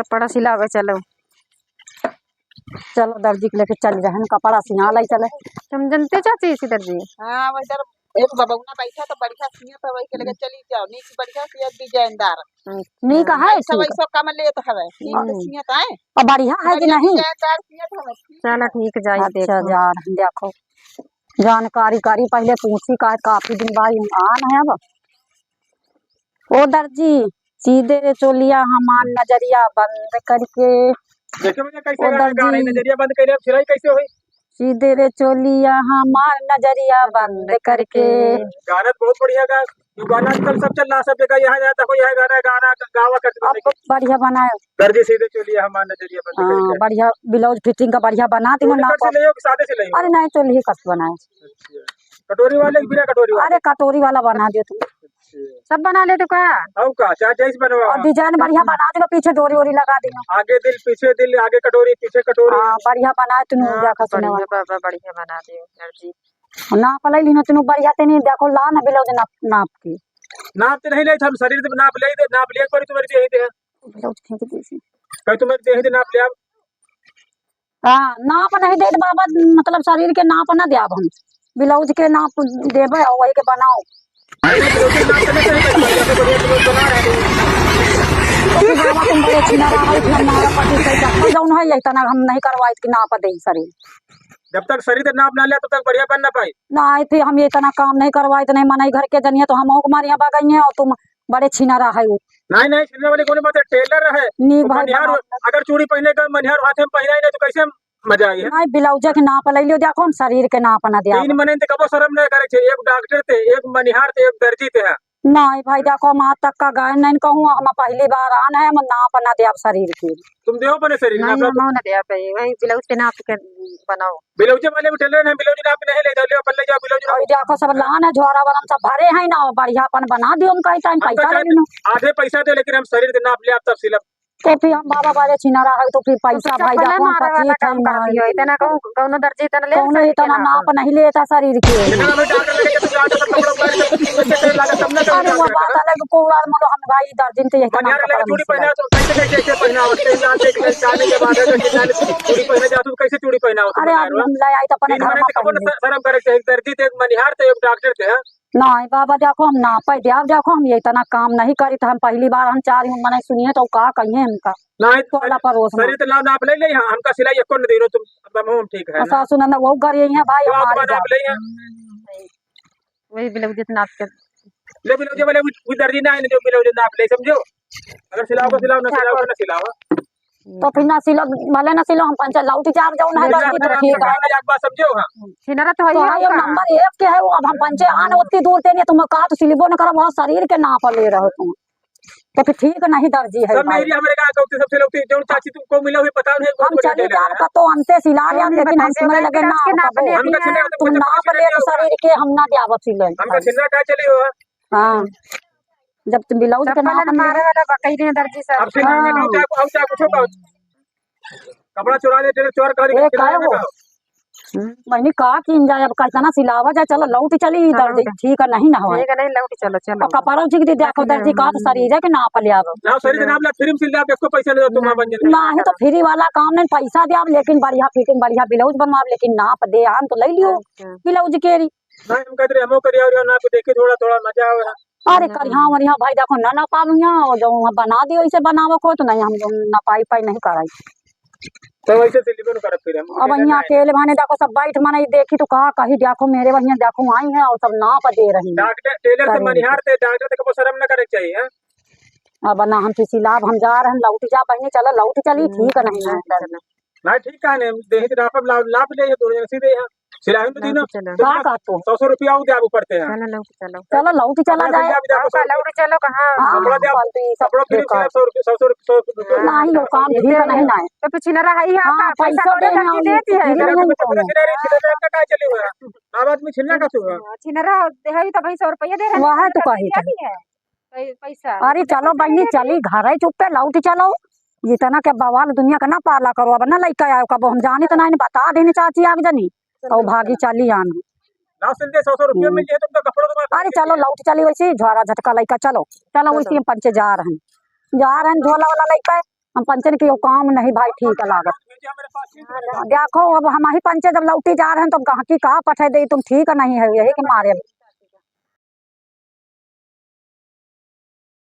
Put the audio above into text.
कपड़ा सिलावे चलो। चलो दर्जी के लेके चल जाए कपड़ा सिया लाई चले। तुम जानते चाची इसी दर्जी? हाँ इधर एक बबुना बैठा तो बढ़िया सिया तो वही के लेके चली जाओ नी की बढ़िया सिया डिजाइनदार नी का है सब ऐसा कम लेत हवे ठीक सिया तो है और बढ़िया है कि नहीं? डिजाइनदार सिया तो हवे चलो ठीक जाई अच्छा देखो। जा रहे देखो जानकारी करी पहले पूछी का काफी दिन बाद आन है अब। ओ दर्जी सीधे रे चोलिया हमार नजरिया बंद करके देखे मुझे कैसे ओ दर्जी नजरिया बंद कर सिलाई कैसे हुई? सीधे रे चोलिया हमार नजरिया बंद करके। गाना तो बहुत बढ़िया गा तू गाना आजकल सब चल रहा सब जगह यहाँ जाता कोई यह गाना गाना गावा अब बढ़िया बनाए दर्जी सीधे चोलिया हमार नजरिया बंद हाँ करके। बढ़िया ब्लाउज फिटिंग का बढ़िया बना दी ना कट से ले हो सादे से ले हो? अरे नहीं चोली ही कस बनाए। अच्छा कटोरी वाले कि बिना कटोरी वाले? अरे कटोरी वाला बना दियो तुम सब बना ले तो का औ का चाहे जैसे बनवा और डिजाइन बढ़िया बना दियो पीछे डोरी वोरी लगा दियो। आगे दिल पीछे दिल आगे कटोरी पीछे कटोरी। हाँ बढ़िया बनाए तुम देखो सुने बढ़िया बाबा बढ़िया बना दियो दर्जी। नाप ले ली ना तुम बढ़िया ते नहीं देखो ला ना ब्लाउज नाप नाप की नाप तो नहीं ले हम शरीर से नाप ले नाप ले पर तुम्हारी देही दे ब्लाउज खींच दी सी। कहीं तुम्हारी देही दे नाप ले अब। हाँ नाप नहीं दे बाबा मतलब शरीर के नाप ना दे हम ब्लाउज के नाप देबे और वही के बनाओ। बाबा तुम बड़े छिना रहा है हमारा पति से डॉक्टर जौन है यही तना हम नहीं करवाई कि नाप दे शरीर। जब तक शरीर से नाप ना ले तब तक बढ़िया बन ना पाई। ना फिर हम ये तना काम नहीं करवाए तो नहीं मनाई घर के जनिए तो हम हमारे यहाँ बगई है और तुम बड़े छिना रहा है वो नहीं नहीं छिलने वाली कौन बात है टेलर है नी भाई मनिहार अगर चूड़ी पहने का मनिहार हाथ में पहना ही नहीं तो कैसे मजा आई है? नहीं ब्लाउज के नाप ले लियो देखो हम शरीर के नाप ना दिया तीन मने कबो शर्म नहीं करे छे एक डॉक्टर थे एक मनिहार थे एक दर्जी थे। नहीं भाई देखो हम आज तक का गाय नहीं कहूँ हम पहली बार आन है हम नाप ना दिया शरीर के। तुम देहो बने शरीर नहीं हम ना दे पे वही ब्लाउज के नाप के बनाओ। ब्लाउज वाले भी टेलर है ब्लाउज नाप नहीं ले जाओ अपन ले जाओ ब्लाउज और देखो सब लान है झोरा वाला सब भरे हैं ना बढ़िया अपन बना दियो हम कहीं टाइम पैसा ले लो आधे पैसा दे लेकिन हम शरीर के नाप ले आप तब सिलब तो फिर हम बाबा बारे छिना रहा है तो फिर पैसा भाई देखो हम पच्चीस काम कर दियो इतना कहूं कौनो दर्जी इतना ले कौन इतना नाप नहीं लेता शरीर के। अरे वो बात अलग को यार मतलब हम भाई दर्जन तो यही मनिहार लगे चूड़ी पहना तो कैसे कैसे पहना उसके हिसाब से जाने के बाद अगर चूड़ी पहने जाओ तो कैसे चूड़ी पहना हो? अरे हम ले आई तो अपने घर में शर्म करे थे एक दर्जी थे एक मनिहार थे एक डॉक्टर थे। नहीं बाबा देखो हम नापे देव देखो हम ये इतना काम नहीं करी तो हम पहली बार हम चार मैंने सुनिए तो का कहिए हमका नहीं तोला परोस में शरीर तो नाप ले ले हमका सिलाई एको न देरो तुम हम ठीक है सासु नंदा वो घर यही है भाई हमारे नाप ले वही ब्लाउज नाप के ले ब्लाउज वाले कोई दर्जी ना है जो ब्लाउज नाप ले समझो अगर सिलाओ को सिलाओ ना सिलाओ ना सिलाओ तो फिर ना सिलो भले ना सिलो हम पंचा लाउटी चार जाओ ना दर्जी तो ठीक है एक बात समझो। हां छिनरा तो तो ये नंबर 1 के है वो अब हम पंचे आने उतनी दूर ते नहीं तुम कहा तो सिलिबो न करो बहुत शरीर के नाप ले रहे हो तुम तो फिर ठीक नहीं दर्जी है सब मेरी हमारे का कहते सबसे लोग जो चाची तुमको मिला हुई पता नहीं हम चले जान का तो अंते सिला ले लेकिन हम सुनने लगे ना तुम नाप ले तो शरीर के हम ना देव सिले हमका छिलना का चली हो। हां जब तुम ब्लाउज के नाप मारे वाला कहीं नहीं दर्जी सर अब सिला अब क्या कुछ होगा कपड़ा चुरा ले टेलर चोर कर ए काय हो मैंने कहा कि इन जाए अब करता ना सिलावा जाए चलो लौट चली दर्जी ठीक है नहीं ना हो ठीक है नहीं लौट चलो चलो और कपड़ा जी के देखो दर्जी का तो शरीर है कि नाप ले अब ना शरीर नाप ला फिर सिल आप इसको पैसा नहीं दो तुम बन जाए नहीं तो फ्री वाला काम नहीं पैसा दे आप लेकिन बढ़िया फिटिंग बढ़िया ब्लाउज बनवा लेकिन नाप दे हम तो ले लियो ब्लाउज के री नहीं हम कहते हमो करिया और नाप देखे थोड़ा थोड़ा मजा आवे। अरे करिया मरिया भाई देखो ना पालूया जो बना दियो इसे बनावो को तो नहीं हम ना पाई पाई नहीं कराई तो वैसे सिलिबन कर फिर हम अब यहाँ अकेले माने देखो सब बैठ माने देखी तो कहा कहीं देखो मेरे बढ़िया देखो आई है और सब नाप दे रही है डॉक्टर टेलर से मनिहार थे डॉक्टर से को शर्म न करे चाहिए। अब ना हम किसी लाभ हम जा रहे हैं लौटी जा बहने चलो लौटी चली ठीक नहीं ना ठीक है ने देह नाप लाभ ले तो सीधे यहां सिलाई तो दिनो का का तो 100 रुपया हो जाब ऊपर थे। चलो लौट चलो चलो लौटी चला जाए लौट चलो कहां कपड़ा दे कपड़ा फिर 100 रुपया नहीं वो काम ठीक नहीं ना तो फिर छिनरा है हां पैसा देती है का चली हुआ आवाज में छिलना का हुआ छिनरा है तो भाई 100 रुपया दे रहे वहां तो कही पैसा। अरे चलो बहनी चली घर ही चुप पे लौटी चलो जितना के बवाल दुनिया का ना पाला करो अब ना लइका आयो कब हम जानी तो नहीं बता देनी चाची आग जनी तो भागी चली आन ना सिलते 100 रुपया मिल जाए तुम तो कपड़ों तो अरे चलो लौट चली वैसे झोरा झटका लइका चलो चलो वैसे हम पंचे जा रहे हैं झोला वाला लइका हम पंचन की काम नहीं भाई ठीक है लागत। देखो अब हम ही पंचे जब लौटी जा रहे हैं तो गाहकी कहाँ पठे दे तुम ठीक नहीं है यही के मारे।